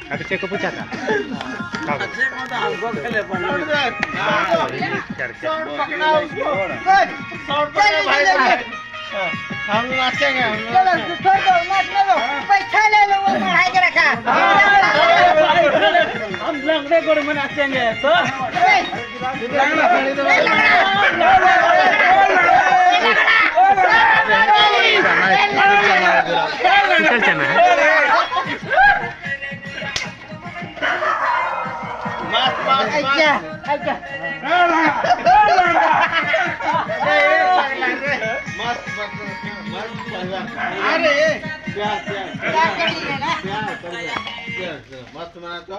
Ada cek ke pucat ah? हम नाचेंगे चलो छोड़ दो नाच लो पैसा ले लो वो पढ़ाई के रखा हम लंगड़े गोड़ में नाचेंगे तो चल चना है अच्छा अच्छा अरे क्या करिए ना मस्त मना तो